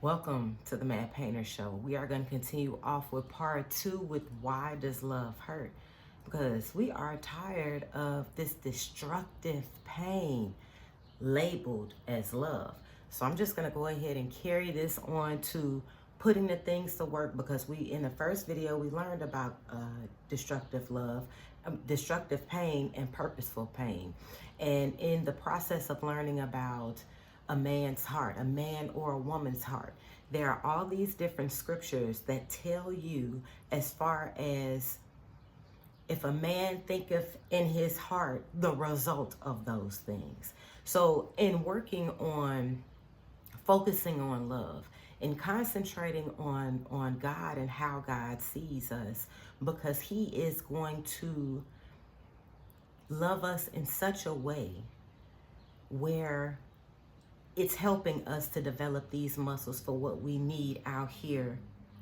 Welcome to the Mad Painter Show. We are going to continue off with part 2 with why does love hurt? Because we are tired of this destructive pain labeled as love. So I'm just going to go ahead and carry this on to putting the things to work, because in the first video we learned about destructive love, destructive pain and purposeful pain. And in the process of learning about a man's heart, a man or a woman's heart, there are all these different scriptures that tell you, as far as if a man thinketh in his heart, the result of those things. So in working on focusing on love and concentrating on God and how God sees us, because he is going to love us in such a way where it's helping us to develop these muscles for what we need out here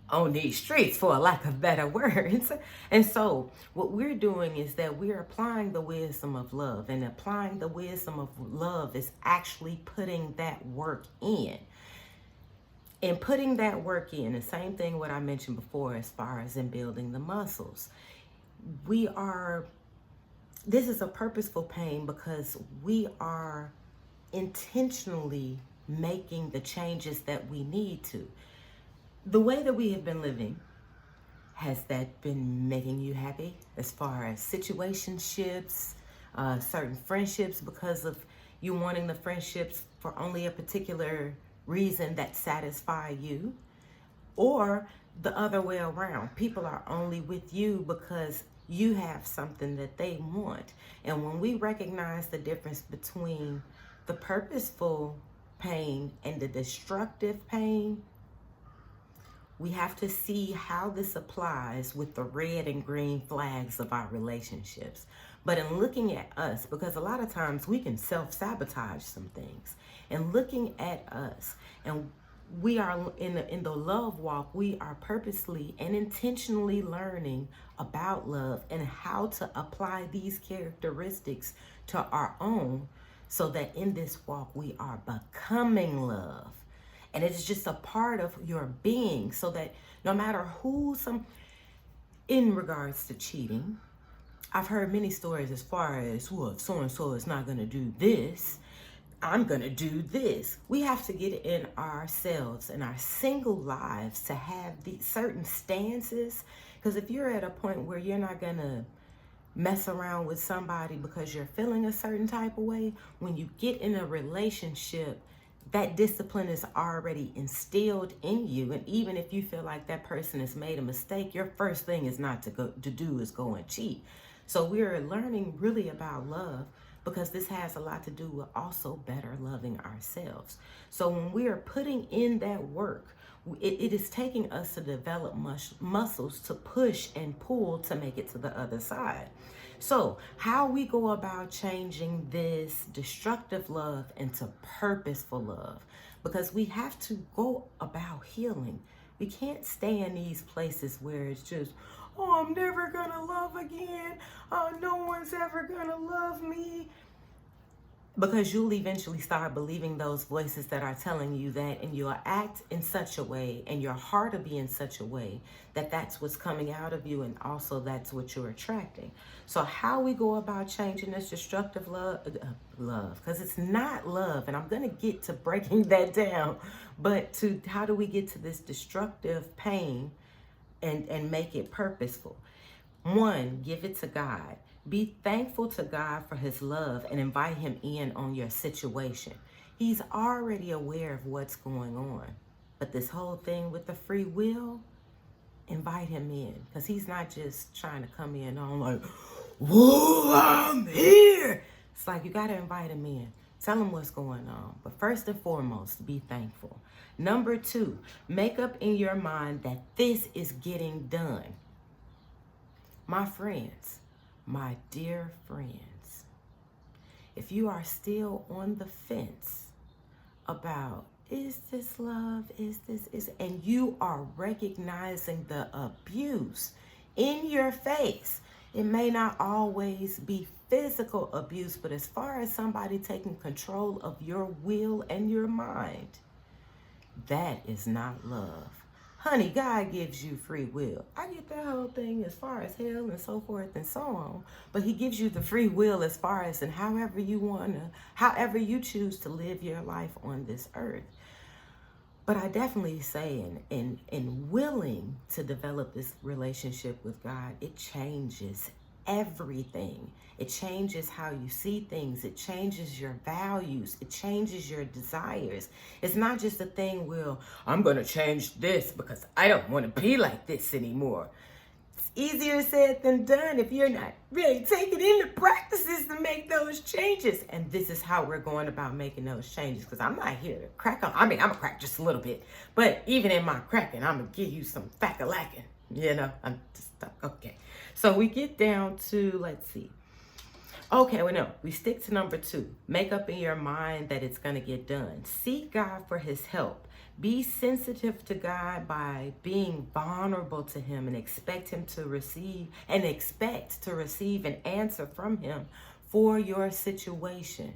on these streets, for a lack of better words. And so what we're doing is that we're applying the wisdom of love, and applying the wisdom of love is actually putting that work in. And putting that work in, the same thing what I mentioned before as far as in building the muscles. This is a purposeful pain because we are intentionally making the changes that we need to. The way that we have been living, has that been making you happy as far as situationships, certain friendships, because of you wanting the friendships for only a particular reason that satisfy you? Or the other way around, people are only with you because you have something that they want. And when we recognize the difference between the purposeful pain and the destructive pain, we have to see how this applies with the red and green flags of our relationships. But in looking at us, because a lot of times we can self-sabotage some things, and looking at us, and we are in the love walk, we are purposely and intentionally learning about love and how to apply these characteristics to our own, so that in this walk we are becoming love. And it's just a part of your being, so that no matter in regards to cheating, I've heard many stories as far as, well, if so-and-so is not going to do this, I'm going to do this. We have to get in ourselves and our single lives to have these certain stances. Because if you're at a point where you're not going to mess around with somebody because you're feeling a certain type of way, when you get in a relationship, that discipline is already instilled in you. And even if you feel like that person has made a mistake, your first thing is not to do is go and cheat. So we're learning really about love, because this has a lot to do with also better loving ourselves. So when we are putting in that work, it is taking us to develop muscles to push and pull to make it to the other side. So how we go about changing this destructive love into purposeful love, because we have to go about healing. We can't stay in these places where it's just, oh, I'm never gonna love again. Oh, no one's ever gonna love me. Because you'll eventually start believing those voices that are telling you that, and you'll act in such a way, and your heart will be in such a way that that's what's coming out of you, and also that's what you're attracting. So how we go about changing this destructive love, because it's not love, and I'm going to get to breaking that down, but to how do we get to this destructive pain and make it purposeful? One, give it to God. Be thankful to God for his love and invite him in on your situation. He's already aware of what's going on. But this whole thing with the free will, invite him in. Because he's not just trying to come in on like, whoa, I'm here. It's like you got to invite him in. Tell him what's going on. But first and foremost, be thankful. Number 2, make up in your mind that this is getting done. My friends, my dear friends, if you are still on the fence about, is this love, and you are recognizing the abuse in your face, it may not always be physical abuse, but as far as somebody taking control of your will and your mind, That is not love. Honey, God gives you free will. I get that whole thing as far as hell and so forth and so on. But he gives you the free will as far as and however you choose to live your life on this earth. But I definitely say in willing to develop this relationship with God, it changes everything. It changes how you see things. It changes your values. It changes your desires. It's not just a thing, well, I'm going to change this because I don't want to be like this anymore. It's easier said than done if you're not really taking into practices to make those changes. And this is how we're going about making those changes, because I'm not here to crack on. I mean, I'm going to crack just a little bit. But even in my cracking, I'm going to give you some fact-a-lacking. I'm just, okay. So we get down to, let's see. Okay, well, no, we stick to number 2. Make up in your mind that it's going to get done. Seek God for his help. Be sensitive to God by being vulnerable to him and expect to receive an answer from him for your situation.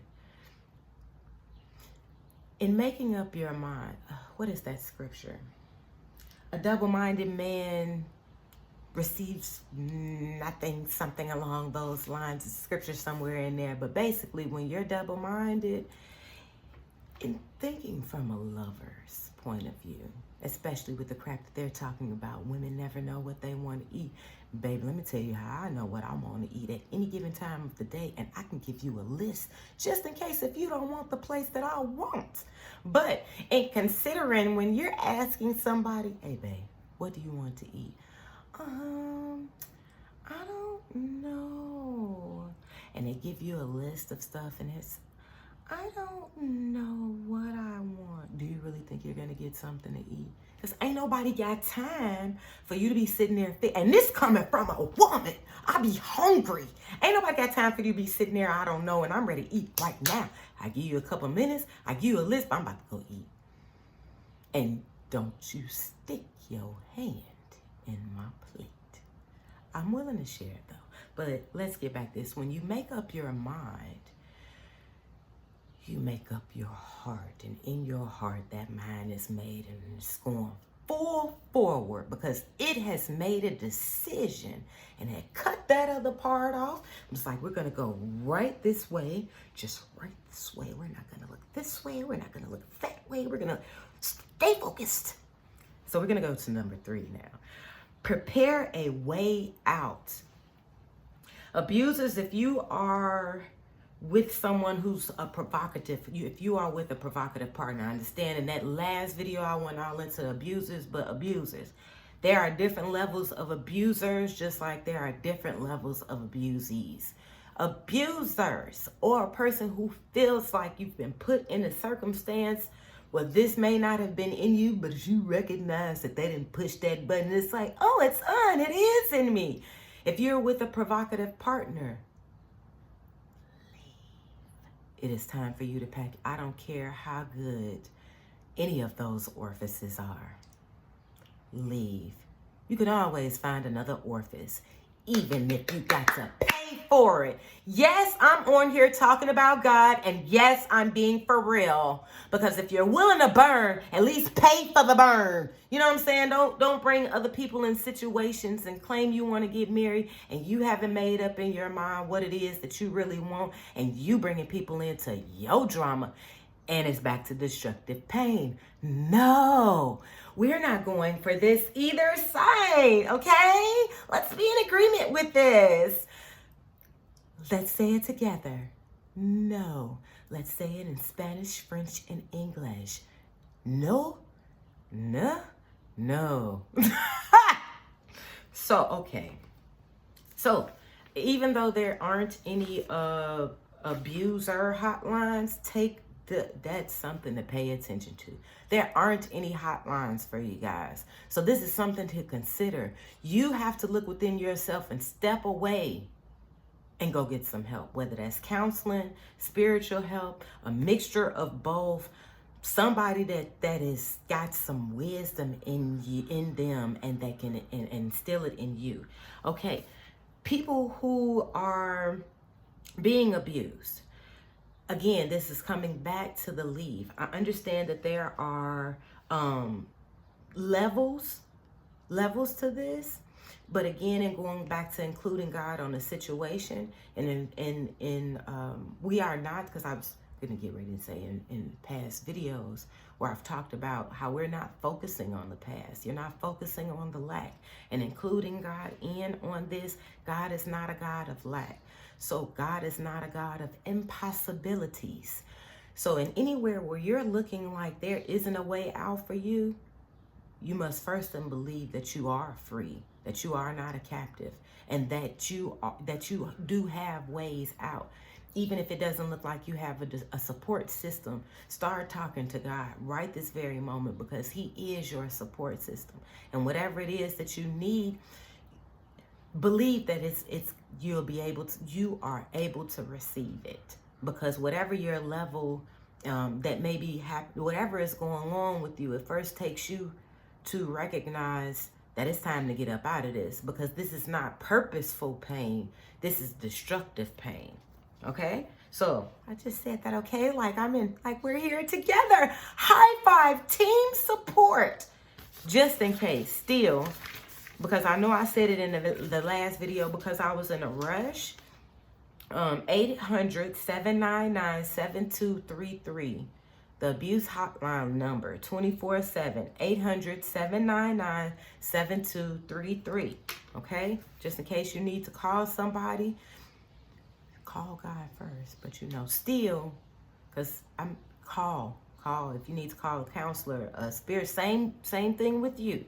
In making up your mind, what is that scripture? A double-minded man receives nothing, something along those lines. It's scripture somewhere in there. But basically, when you're double-minded, in thinking from a lover's point of view, especially with the crap that they're talking about, women never know what they want to eat. Baby, let me tell you how I know what I want to eat at any given time of the day, and I can give you a list just in case if you don't want the place that I want. But in considering when you're asking somebody, hey, babe, what do you want to eat? I don't know. And they give you a list of stuff, and it's, I don't know what I want. Do you really think you're going to get something to eat? Because ain't nobody got time for you to be sitting there. And this coming from a woman. I be hungry. Ain't nobody got time for you to be sitting there, I don't know, and I'm ready to eat right now. I give you a couple minutes. I give you a list, but I'm about to go eat. And don't you stick your hand in my plate. I'm willing to share it though. But let's get back to this. When you make up your mind, you make up your heart. And in your heart, that mind is made and it's going full forward because it has made a decision and had cut that other part off. It's like, we're going to go right this way, just right this way. We're not going to look this way. We're not going to look that way. We're going to stay focused. So we're going to go to number 3 now. Prepare a way out. Abusers, if you are with someone who's a provocative, if you are with a provocative partner, I understand in that last video I went all into abusers, but abusers. There are different levels of abusers, just like there are different levels of abusees. Abusers, or a person who feels like you've been put in a circumstance where this may not have been in you, but you recognize that they didn't push that button. It's like, oh, it's on. It is in me. If you're with a provocative partner, it is time for you to pack. I don't care how good any of those orifices are. Leave. You can always find another orifice, even if you got to pay for it. Yes, I'm on here talking about God, and yes, I'm being for real. Because if you're willing to burn, at least pay for the burn. You know what I'm saying? Don't bring other people in situations and claim you want to get married and you haven't made up in your mind what it is that you really want, and you bringing people into your drama, and it's back to destructive pain. No, we're not going for this either side, okay? Let's be in agreement with this. Let's say it together. No. Let's say it in Spanish, French, and English. No, no, no. So, okay. So, even though there aren't any abuser hotlines, that's something to pay attention to. There aren't any hotlines for you guys. So this is something to consider. You have to look within yourself and step away and go get some help, whether that's counseling, spiritual help, a mixture of both. Somebody that is got some wisdom in them, and that can instill it in you. Okay, people who are being abused. Again, this is coming back to the leave. I understand that there are levels to this. But again, and going back to including God on the situation, and we are not, because I was going to get ready to say in past videos where I've talked about how we're not focusing on the past. You're not focusing on the lack, and including God in on this. God is not a God of lack. So God is not a God of impossibilities. So in anywhere where you're looking like there isn't a way out for you, you must first and believe that you are free, that you are not a captive, and that you do have ways out. Even if it doesn't look like you have a support system, start talking to God right this very moment, because he is your support system. And whatever it is that you need, believe that you are able to receive it, because whatever your level that may be whatever is going on with you, it first takes you to recognize that it's time to get up out of this, because this is not purposeful pain. This is destructive pain. Okay? So I just said that, okay? Like we're here together. High five, team support. Just in case, still, because I know I said it in the last video because I was in a rush. 800-799-7233. The abuse hotline number, 24/7, 800-799-7233. Okay? Just in case you need to call somebody, call God first. But still, because call if you need to call a counselor, a spirit, same thing with you.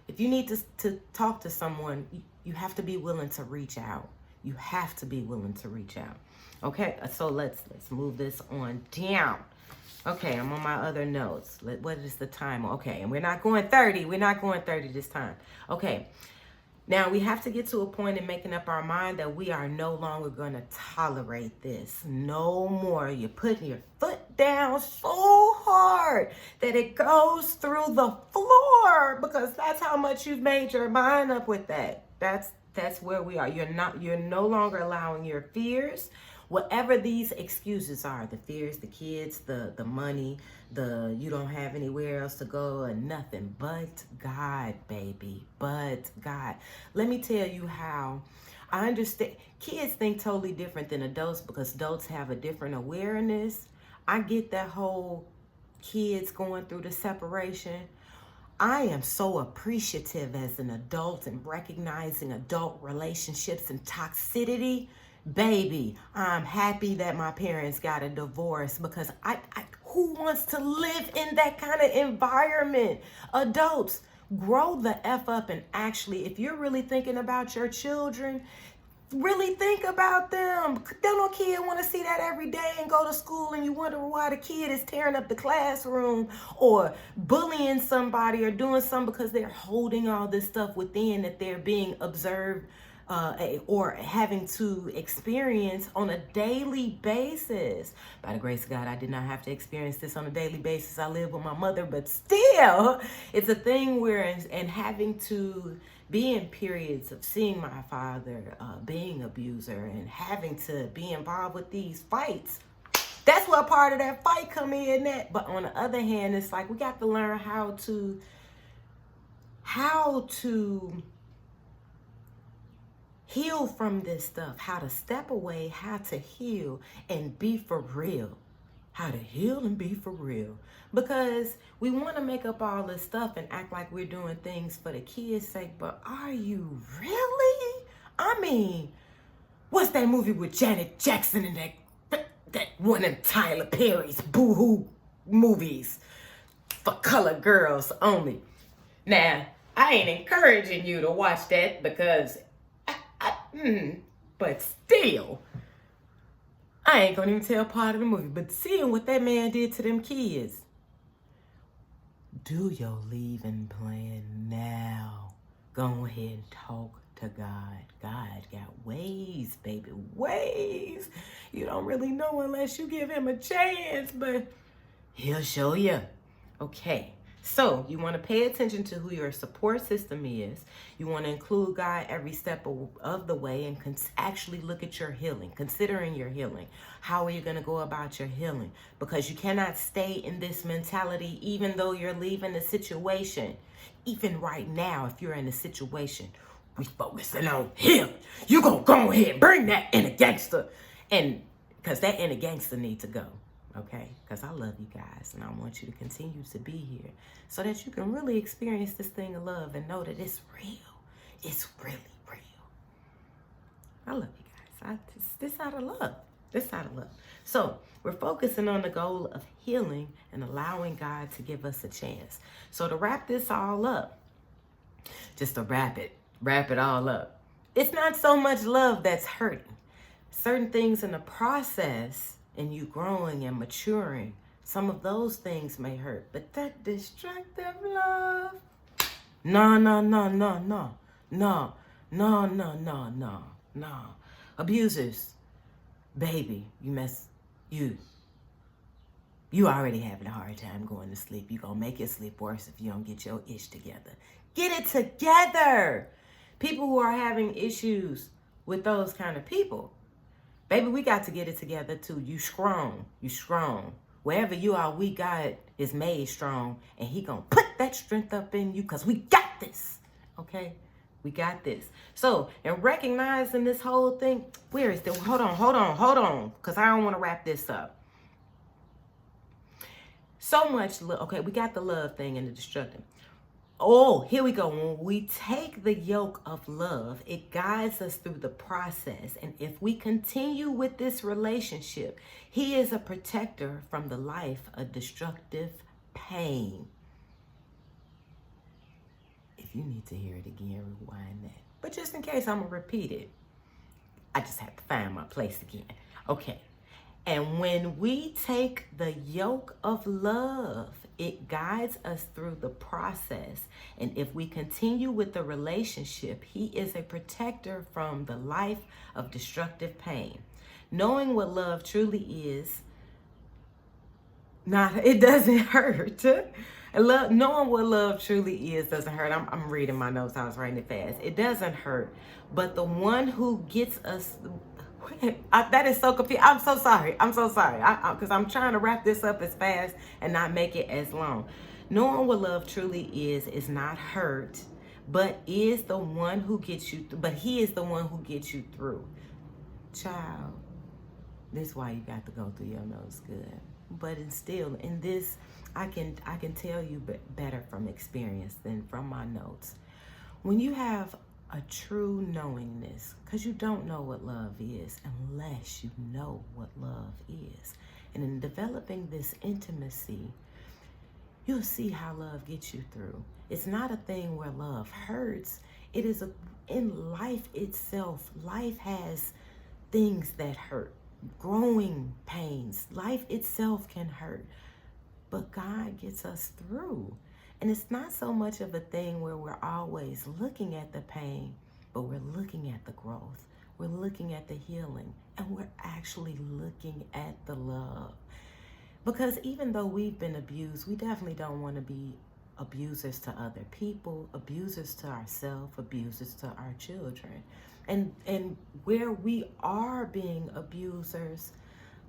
If you need to talk to someone, you have to be willing to reach out. You have to be willing to reach out. Okay? So let's move this on down. Okay, I'm on my other notes. What is the time? Okay, and we're not going 30. We're not going 30 this time. Okay, now we have to get to a point in making up our mind that we are no longer going to tolerate this. No more. You're putting your foot down so hard that it goes through the floor, because that's how much you've made your mind up with that. That's where we are. You're no longer allowing your fears, whatever these excuses are, the fears, the kids, the money, you don't have anywhere else to go, and nothing but God, baby, but God. Let me tell you how I understand. Kids think totally different than adults, because adults have a different awareness. I get that whole kids going through the separation. I am so appreciative as an adult and recognizing adult relationships and toxicity. Baby, I'm happy that my parents got a divorce, because who wants to live in that kind of environment? Adults, grow the F up, and actually, if you're really thinking about your children, really think about them. Don't no kid want to see that every day and go to school, and you wonder why the kid is tearing up the classroom or bullying somebody or doing something because they're holding all this stuff within that they're being observed or having to experience on a daily basis. By the grace of God, I did not have to experience this on a daily basis. I live with my mother, but still, it's a thing where, and having to be in periods of seeing my father being an abuser and having to be involved with these fights. That's what part of that fight come in at. But on the other hand, it's like we got to learn how to heal from this stuff, how to step away, how to heal and be for real. How to heal and be for real. Because we want to make up all this stuff and act like we're doing things for the kids' sake, but are you really? I mean, what's that movie with Janet Jackson and that one of Tyler Perry's boo-hoo movies for colored girls only? Now, I ain't encouraging you to watch that, because but still, I ain't gonna even tell part of the movie, but seeing what that man did to them kids, do your leaving plan now. Go ahead and talk to God. God got ways, baby, ways. You don't really know unless you give him a chance, but he'll show you. Okay, So you want to pay attention to who your support system is. You want to include God every step of the way and actually look at your healing, considering your healing. How are you going to go about your healing? Because you cannot stay in this mentality even though you're leaving the situation. Even right now, if you're in a situation, we focusing on him. You gonna go ahead and bring that inner gangster. And because that inner gangster needs to go. Okay, because I love you guys and I want you to continue to be here so that you can really experience this thing of love and know that it's real. It's really real. I love you guys. This out of love. This out of love. So we're focusing on the goal of healing and allowing God to give us a chance. So to wrap this all up, just to wrap it all up, it's not so much love that's hurting. Certain things in the process and you growing and maturing, some of those things may hurt. But that destructive love, no. Abusers, baby, you already having a hard time going to sleep. You gonna make your sleep worse if you don't get your ish together. Get it together. People who are having issues with those kind of people, baby, we got to get it together too. You strong. Wherever you are, God is made strong. And he going to put that strength up in you because we got this. Okay? We got this. So, and recognizing this whole thing, where is the, hold on. Because I don't want to wrap this up. So much, okay, we got the love thing and the destructive. Oh, here we go. When we take the yoke of love, it guides us through the process. And if we continue with this relationship, he is a protector from the life of destructive pain. If you need to hear it again, rewind that. But just in case, I'm going to repeat it. I just have to find my place again. Okay. And when we take the yoke of love, it guides us through the process. And if we continue with the relationship, he is a protector from the life of destructive pain. Knowing what love truly is, it doesn't hurt. Knowing what love truly is doesn't hurt. I'm reading my notes. I was writing it fast. It doesn't hurt. But the one who gets us... that is so confusing. I'm so sorry. Because I'm trying to wrap this up as fast and not make it as long. Knowing what love truly is not hurt, but is the one who gets you. But he is the one who gets you through. Child, this is why you got to go through your nose good. But still, in this, I can tell you better from experience than from my notes. When you have a true knowingness, because you don't know what love is unless you know what love is. And in developing this intimacy, you'll see how love gets you through. It's not a thing where love hurts. It is in life itself. Life has things that hurt, growing pains. Life itself can hurt, but God gets us through. And it's not so much of a thing where we're always looking at the pain, but we're looking at the growth. We're looking at the healing, and we're actually looking at the love. Because even though we've been abused, we definitely don't want to be abusers to other people, abusers to ourselves, abusers to our children. And where we are being abusers,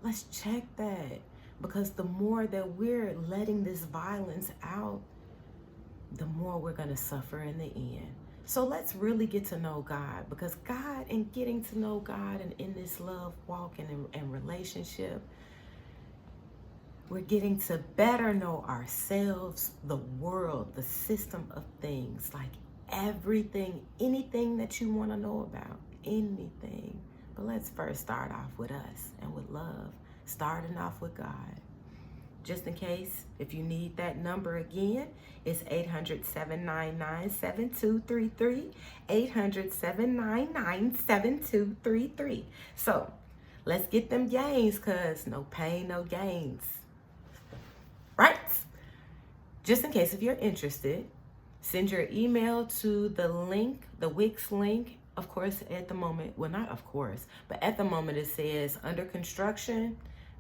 let's check that. Because the more that we're letting this violence out, the more we're going to suffer in the end. So let's really get to know God, because God, and getting to know God and in this love walk and relationship, we're getting to better know ourselves, the world, the system of things, like everything, anything that you want to know about, anything. But let's first start off with us and with love, starting off with God. Just in case, if you need that number again, it's 800-799-7233, 800-799-7233. So let's get them gains, because no pain, no gains. Right? Just in case, if you're interested, send your email to the link, the Wix link. Of course, at the moment, well, not of course, but at the moment it says under construction.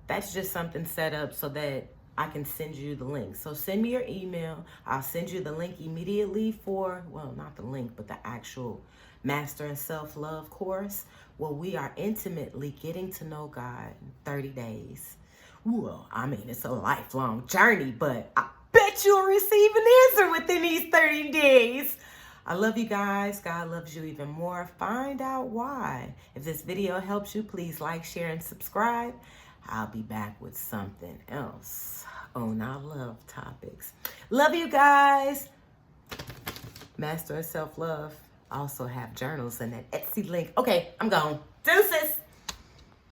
That's just something set up so that I can send you the link. So send me your email. I'll send you the link immediately for, well, not the link, but the actual Mastering Self-Love course, where we are intimately getting to know God in 30 days. Well, I mean, it's a lifelong journey, but I bet you'll receive an answer within these 30 days. I love you guys. God loves you even more. Find out why. If this video helps you, please like, share, and subscribe. I'll be back with something else on our love topics. Love you guys. Mastering Self-Love. Also have journals and that Etsy link. Okay, I'm gone. Deuces.